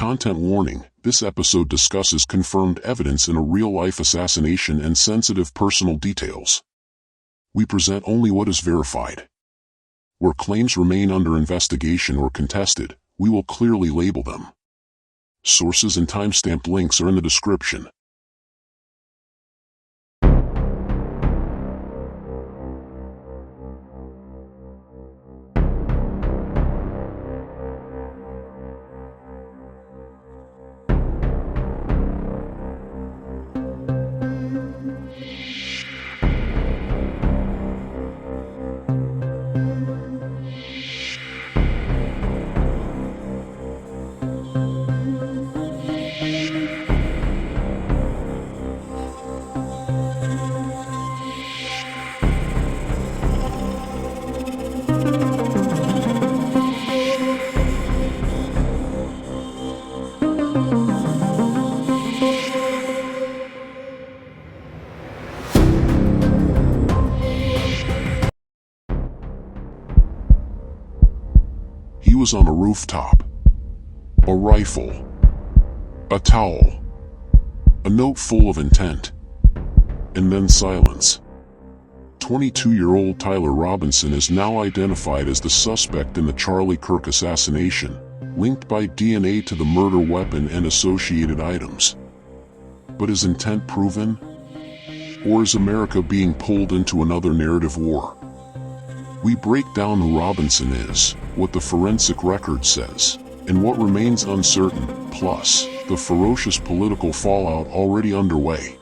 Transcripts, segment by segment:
Content warning: this episode discusses confirmed evidence in a real-life assassination and sensitive personal details. We present only what is verified. Where claims remain under investigation or contested, we will clearly label them. Sources and timestamped links are in the description. He was on a rooftop. A rifle. A towel. A note full of intent. And then silence. 22-year-old Tyler Robinson is now identified as the suspect in the Charlie Kirk assassination, linked by DNA to the murder weapon and associated items. But is intent proven? Or is America being pulled into another narrative war? We break down who Robinson is, what the forensic record says, and what remains uncertain, plus the ferocious political fallout already underway.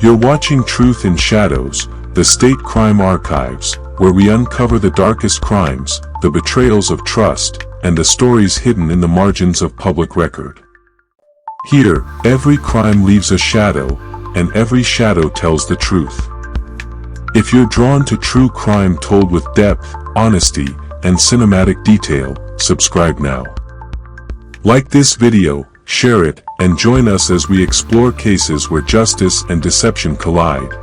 You're watching Truth in Shadows, the State Crime Archives, where we uncover the darkest crimes, the betrayals of trust, and the stories hidden in the margins of public record. Here, every crime leaves a shadow, and every shadow tells the truth. If you're drawn to true crime told with depth, honesty, and cinematic detail, subscribe now. Like this video, share it, and join us as we explore cases where justice and deception collide.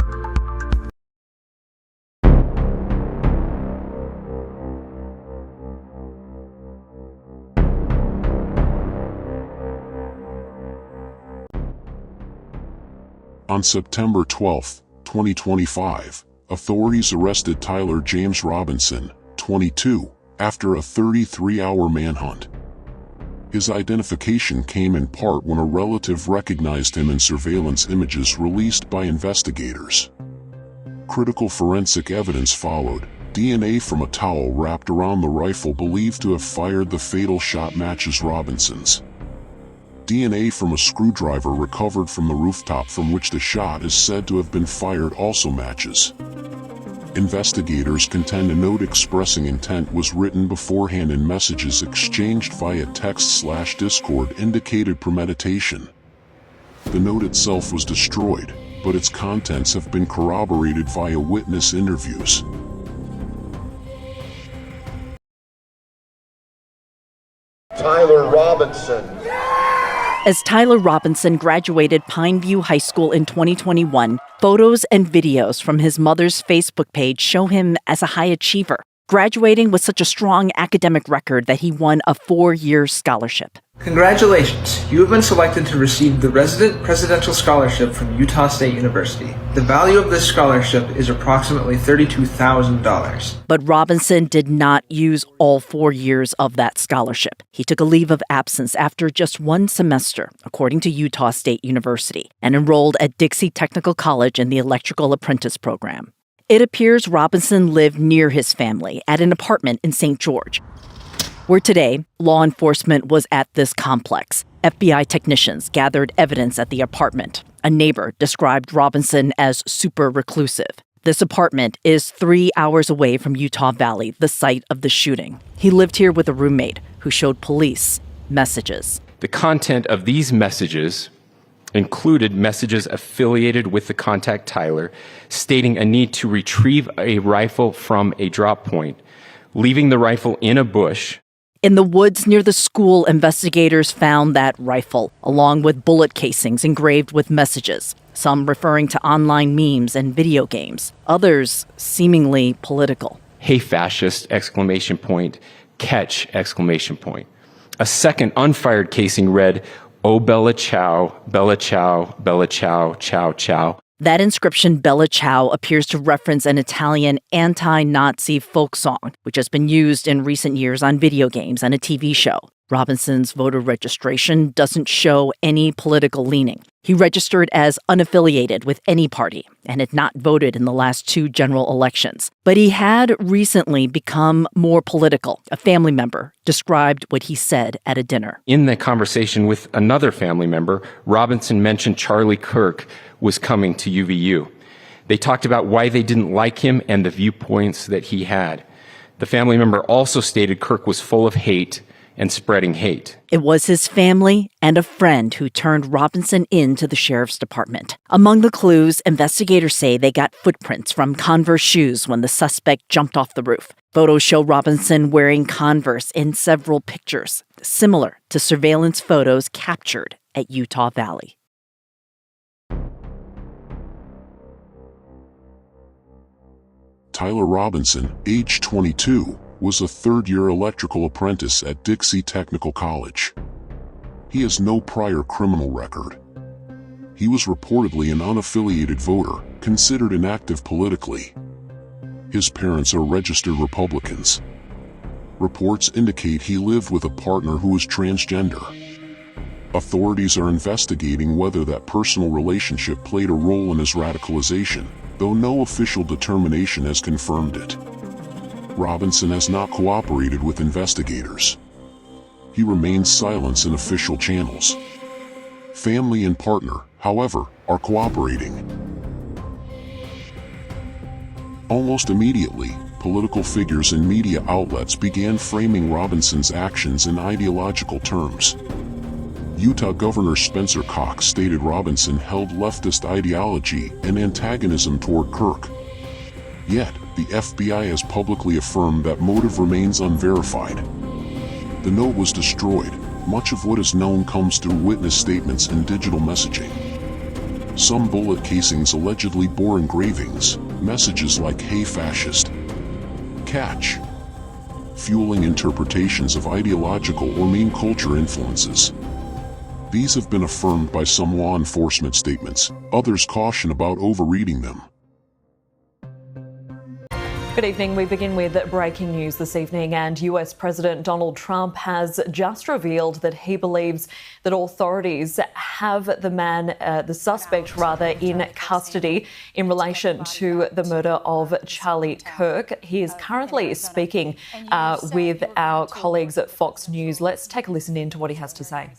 On September 12, 2025, authorities arrested Tyler James Robinson, 22, after a 33-hour manhunt. His identification came in part when a relative recognized him in surveillance images released by investigators. Critical forensic evidence followed. DNA from a towel wrapped around the rifle believed to have fired the fatal shot matches Robinson's. DNA from a screwdriver recovered from the rooftop from which the shot is said to have been fired also matches. Investigators contend a note expressing intent was written beforehand and messages exchanged via text/Discord indicated premeditation. The note itself was destroyed, but its contents have been corroborated via witness interviews. Tyler Robinson. As Tyler Robinson graduated Pineview High School in 2021, photos and videos from his mother's Facebook page show him as a high achiever, graduating with such a strong academic record that he won a 4-year scholarship. Congratulations! You have been selected to receive the Resident Presidential Scholarship from Utah State University. The value of this scholarship is approximately $32,000. But Robinson did not use all 4 years of that scholarship. He took a leave of absence after just 1 semester, according to Utah State University, and enrolled at Dixie Technical College in the Electrical Apprentice Program. It appears Robinson lived near his family at an apartment in St. George, where today, law enforcement was at this complex. FBI technicians gathered evidence at the apartment. A neighbor described Robinson as super reclusive. This apartment is 3 hours away from Utah Valley, the site of the shooting. He lived here with a roommate who showed police messages. The content of these messages included messages affiliated with the contact Tyler, stating a need to retrieve a rifle from a drop point, leaving the rifle in a bush. In the woods near the school, investigators found that rifle, along with bullet casings engraved with messages, some referring to online memes and video games, others seemingly political. Hey fascist, exclamation point, catch, exclamation point. A second unfired casing read, Oh Bella Ciao, Bella Ciao, Bella Ciao, Ciao Ciao. That inscription, Bella Ciao, appears to reference an Italian anti-Nazi folk song, which has been used in recent years on video games and a TV show. Robinson's voter registration doesn't show any political leaning. He registered as unaffiliated with any party and had not voted in the last 2 general elections. But he had recently become more political. A family member described what he said at a dinner. In the conversation with another family member, Robinson mentioned Charlie Kirk was coming to UVU. They talked about why they didn't like him and the viewpoints that he had. The family member also stated Kirk was full of hate and spreading hate. It was his family and a friend who turned Robinson into the sheriff's department. Among the clues, investigators say they got footprints from Converse shoes when the suspect jumped off the roof. Photos show Robinson wearing Converse in several pictures, similar to surveillance photos captured at Utah Valley. Tyler Robinson, age 22, was a third-year electrical apprentice at Dixie Technical College. He has no prior criminal record. He was reportedly an unaffiliated voter, considered inactive politically. His parents are registered Republicans. Reports indicate he lived with a partner who was transgender. Authorities are investigating whether that personal relationship played a role in his radicalization, though no official determination has confirmed it. Robinson has not cooperated with investigators. He remains silent in official channels. Family and partner, however, are cooperating. Almost immediately, political figures and media outlets began framing Robinson's actions in ideological terms. Utah Governor Spencer Cox stated Robinson held leftist ideology and antagonism toward Kirk. Yet, the FBI has publicly affirmed that motive remains unverified. The note was destroyed. Much of what is known comes through witness statements and digital messaging. Some bullet casings allegedly bore engravings, messages like "Hey fascist," "Catch," fueling interpretations of ideological or meme culture influences. These have been affirmed by some law enforcement statements. Others caution about overreading them. Good evening. We begin with breaking news this evening, and US President Donald Trump has just revealed that he believes that authorities have the suspect in custody in relation to the murder of Charlie Kirk. He is currently speaking with our colleagues at Fox News. Let's take a listen in to what he has to say.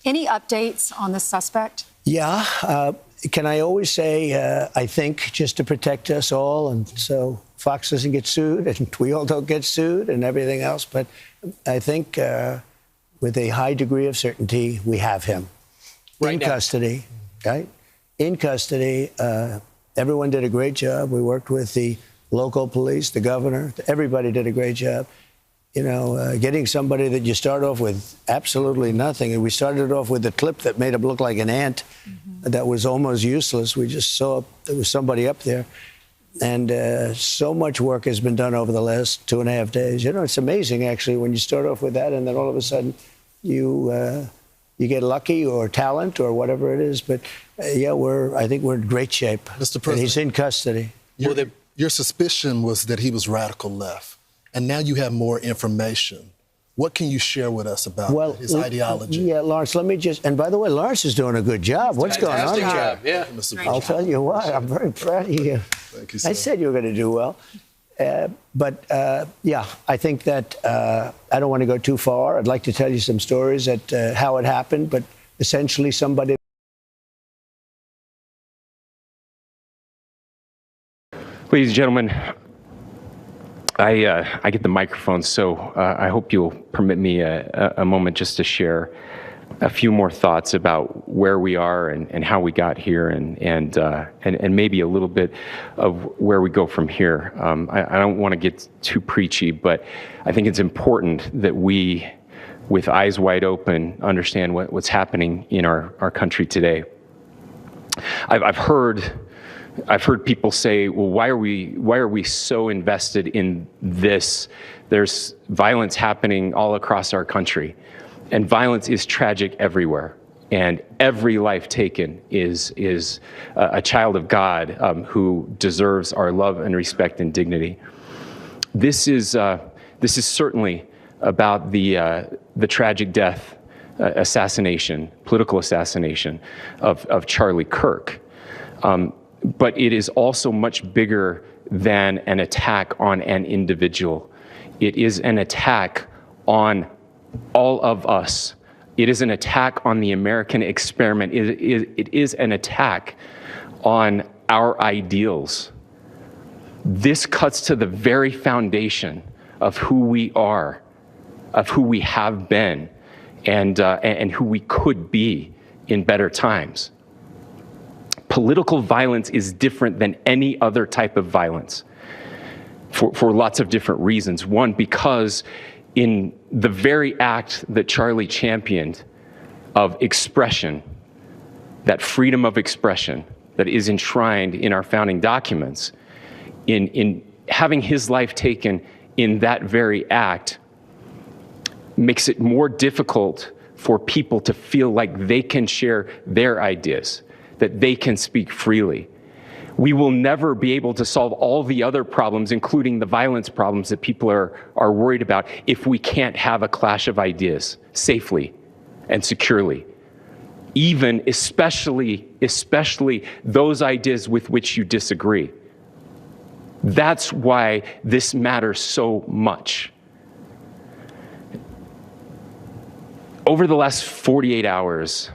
Any updates on the suspect? Yeah. Can I always say, I think, just to protect us all, and so Fox doesn't get sued and we all don't get sued and everything else. But I think with a high degree of certainty, we have him in custody, right? In custody. Everyone did a great job. We worked with the local police, the governor. Everybody did a great job. You know, getting somebody that you start off with absolutely nothing. And we started off with a clip that made him look like an ant that was almost useless. We just saw there was somebody up there. And so much work has been done over the last 2.5 days. You know, it's amazing, actually, when you start off with that and then all of a sudden you get lucky or talent or whatever it is. But, yeah, I think we're in great shape. Mr. President, and he's in custody. Your suspicion was that he was radical left. And now you have more information. What can you share with us about his ideology? Yeah, Lawrence, let me just... And by the way, Lawrence is doing a good job. What's going on here? Job. Yeah. I'll tell you what, I'm very proud of you. Thank you, sir. I said you were going to do well. Yeah, I think that I don't want to go too far. I'd like to tell you some stories at how it happened, but essentially somebody... Ladies and gentlemen, I get the microphone, so I hope you'll permit me a moment just to share a few more thoughts about where we are and how we got here, and maybe a little bit of where we go from here. I don't want to get too preachy, but I think it's important that we, with eyes wide open, understand what's happening in our country today. I've heard people say, well, why are we so invested in this? There's violence happening all across our country, and violence is tragic everywhere. And every life taken is a child of God who deserves our love and respect and dignity. This is certainly about the tragic death, political assassination of Charlie Kirk. But it is also much bigger than an attack on an individual. It is an attack on all of us. It is an attack on the American experiment. It is an attack on our ideals. This cuts to the very foundation of who we are, of who we have been, and who we could be in better times. Political violence is different than any other type of violence for lots of different reasons. One, because in the very act that Charlie championed of expression, that freedom of expression that is enshrined in our founding documents, in having his life taken in that very act, makes it more difficult for people to feel like they can share their ideas, that they can speak freely. We will never be able to solve all the other problems, including the violence problems that people are worried about, if we can't have a clash of ideas safely and securely. Especially those ideas with which you disagree. That's why this matters so much. Over the last 48 hours,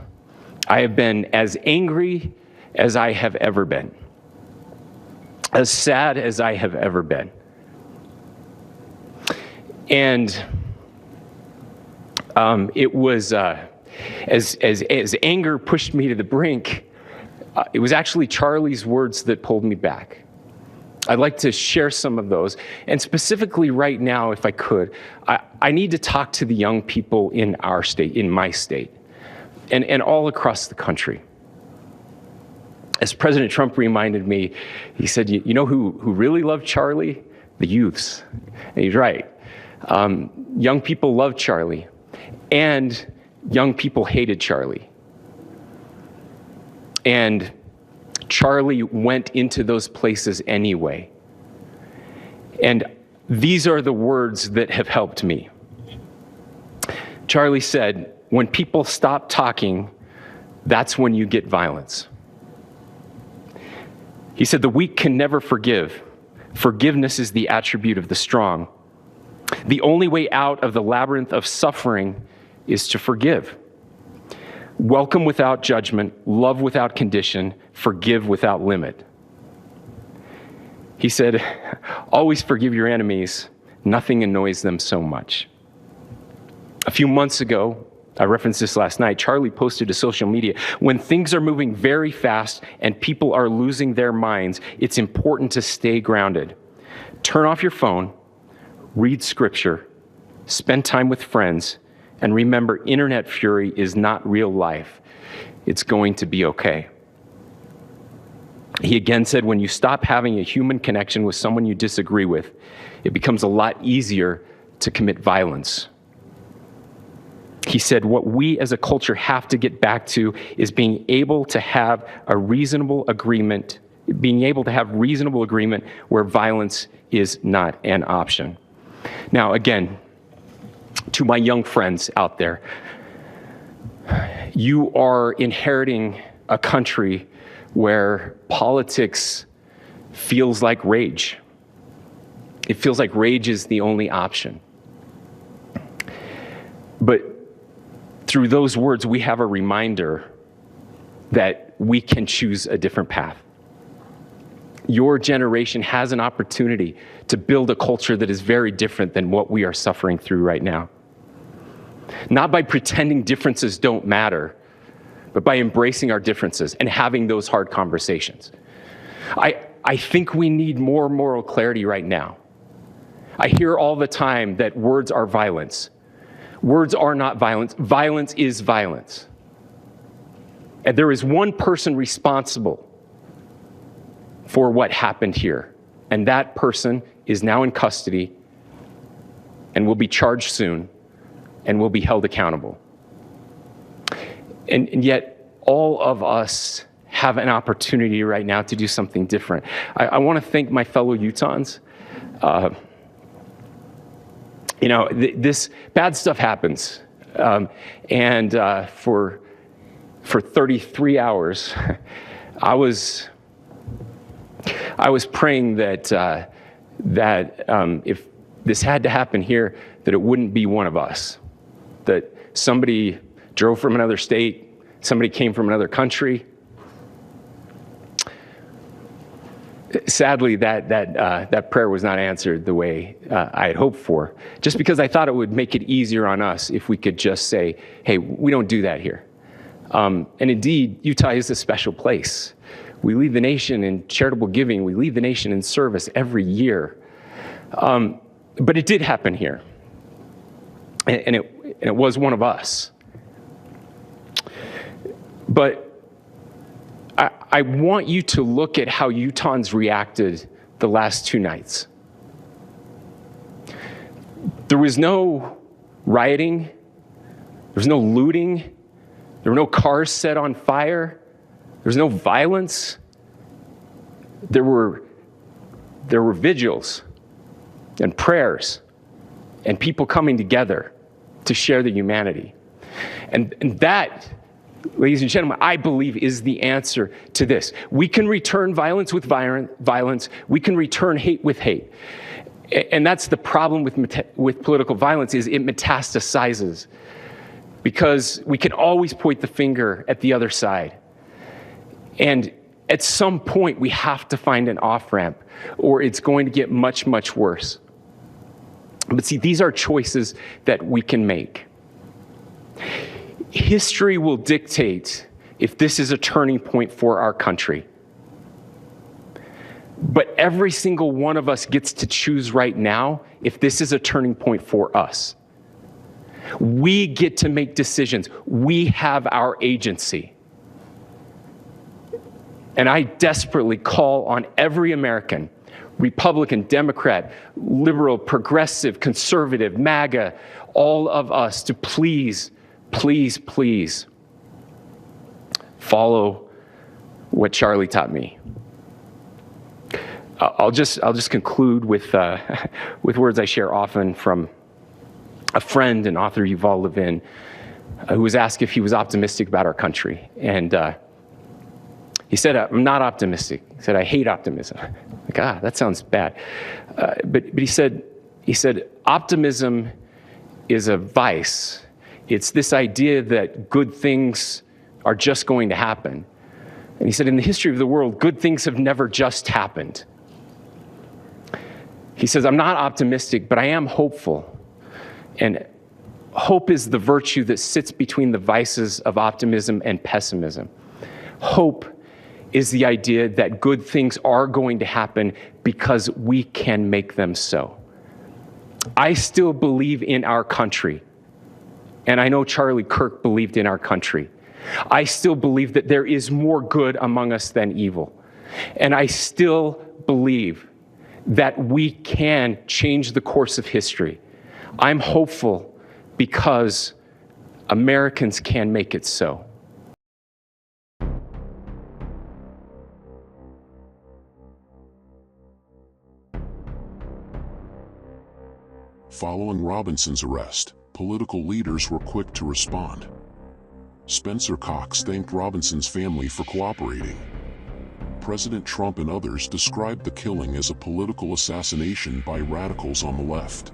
I have been as angry as I have ever been, as sad as I have ever been. And it was, as anger pushed me to the brink, it was actually Charlie's words that pulled me back. I'd like to share some of those. And specifically right now, if I could, I need to talk to the young people in our state, in my state, and all across the country. As President Trump reminded me, he said, you know who really loved Charlie? The youths. And he's right. Young people loved Charlie, and young people hated Charlie. And Charlie went into those places anyway. And these are the words that have helped me. Charlie said, when people stop talking, that's when you get violence. He said, the weak can never forgive. Forgiveness is the attribute of the strong. The only way out of the labyrinth of suffering is to forgive. Welcome without judgment, love without condition, forgive without limit. He said, always forgive your enemies. Nothing annoys them so much. A few months ago, I referenced this last night, Charlie posted to social media, when things are moving very fast and people are losing their minds, it's important to stay grounded. Turn off your phone, read scripture, spend time with friends, and remember, internet fury is not real life. It's going to be okay. He again said, when you stop having a human connection with someone you disagree with, it becomes a lot easier to commit violence. He said, what we as a culture have to get back to is being able to have a reasonable agreement, where violence is not an option. Now, again, to my young friends out there, you are inheriting a country where politics feels like rage. It feels like rage is the only option. But through those words, we have a reminder that we can choose a different path. Your generation has an opportunity to build a culture that is very different than what we are suffering through right now. Not by pretending differences don't matter, but by embracing our differences and having those hard conversations. I think we need more moral clarity right now. I hear all the time that words are violence. Words are not violence. Violence is violence. And there is one person responsible for what happened here. And that person is now in custody and will be charged soon and will be held accountable. And yet, all of us have an opportunity right now to do something different. I want to thank my fellow Utahns. This bad stuff happens. For 33 hours, I was praying that if this had to happen here, that it wouldn't be one of us, that somebody drove from another state, somebody came from another country. Sadly, that prayer was not answered the way I had hoped for, just because I thought it would make it easier on us if we could just say, hey, we don't do that here. And indeed, Utah is a special place. We lead the nation in charitable giving. We lead the nation in service every year. But it did happen here. And it was one of us. But I want you to look at how Utahns reacted the last 2 nights. There was no rioting. There was no looting. There were no cars set on fire. There was no violence. There were vigils and prayers and people coming together to share the humanity. And that, ladies and gentlemen, I believe is the answer to this. We can return violence with violence. We can return hate with hate. And that's the problem with political violence, is it metastasizes, because we can always point the finger at the other side. And at some point, we have to find an off-ramp, or it's going to get much, much worse. But see, these are choices that we can make. History will dictate if this is a turning point for our country. But every single one of us gets to choose right now if this is a turning point for us. We get to make decisions. We have our agency. And I desperately call on every American, Republican, Democrat, liberal, progressive, conservative, MAGA, all of us to please, please, please follow what Charlie taught me. I'll just conclude with words I share often from a friend and author, Yuval Levin, who was asked if he was optimistic about our country. And he said, I'm not optimistic. He said, I hate optimism. Like, that sounds bad. But he said, optimism is a vice. It's this idea that good things are just going to happen. And he said, in the history of the world, good things have never just happened. He says, I'm not optimistic, but I am hopeful. And hope is the virtue that sits between the vices of optimism and pessimism. Hope is the idea that good things are going to happen because we can make them so. I still believe in our country. And I know Charlie Kirk believed in our country. I still believe that there is more good among us than evil. And I still believe that we can change the course of history. I'm hopeful because Americans can make it so. Following Robinson's arrest, political leaders were quick to respond. Spencer Cox thanked Robinson's family for cooperating. President Trump and others described the killing as a political assassination by radicals on the left.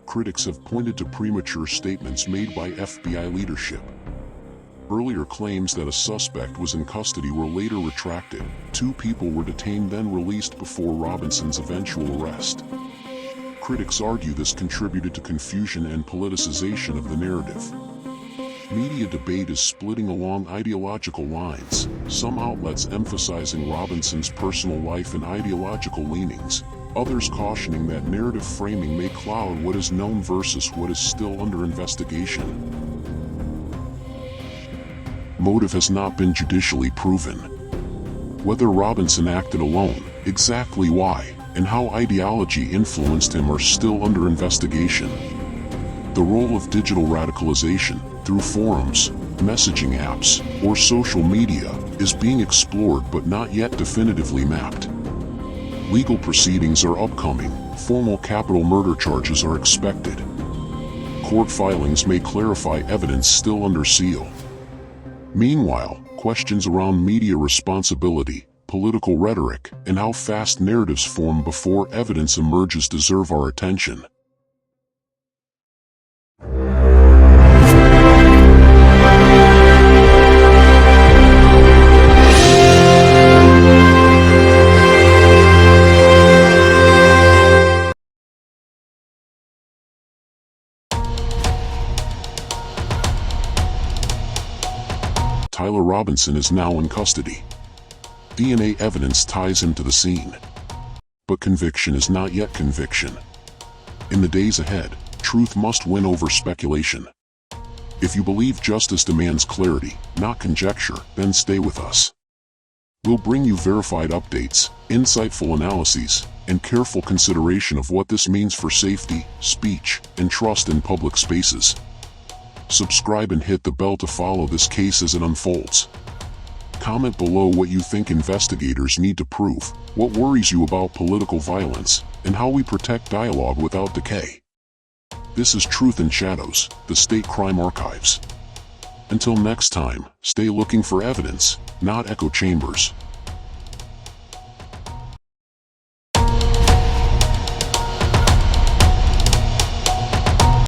Critics have pointed to premature statements made by FBI leadership. Earlier claims that a suspect was in custody were later retracted. 2 people were detained then released before Robinson's eventual arrest. Critics argue this contributed to confusion and politicization of the narrative. Media debate is splitting along ideological lines, some outlets emphasizing Robinson's personal life and ideological leanings, others cautioning that narrative framing may cloud what is known versus what is still under investigation. Motive has not been judicially proven. Whether Robinson acted alone, exactly why, and how ideology influenced him are still under investigation. The role of digital radicalization, through forums, messaging apps, or social media, is being explored but not yet definitively mapped. Legal proceedings are upcoming, formal capital murder charges are expected. Court filings may clarify evidence still under seal. Meanwhile, questions around media responsibility, political rhetoric, and how fast narratives form before evidence emerges deserve our attention. Tyler Robinson is now in custody. DNA evidence ties him to the scene. But conviction is not yet conviction. In the days ahead, truth must win over speculation. If you believe justice demands clarity, not conjecture, then stay with us. We'll bring you verified updates, insightful analyses, and careful consideration of what this means for safety, speech, and trust in public spaces. Subscribe and hit the bell to follow this case as it unfolds. Comment below what you think investigators need to prove, what worries you about political violence, and how we protect dialogue without decay. This is Truth in Shadows, the State Crime Archives. Until next time, stay looking for evidence, not echo chambers.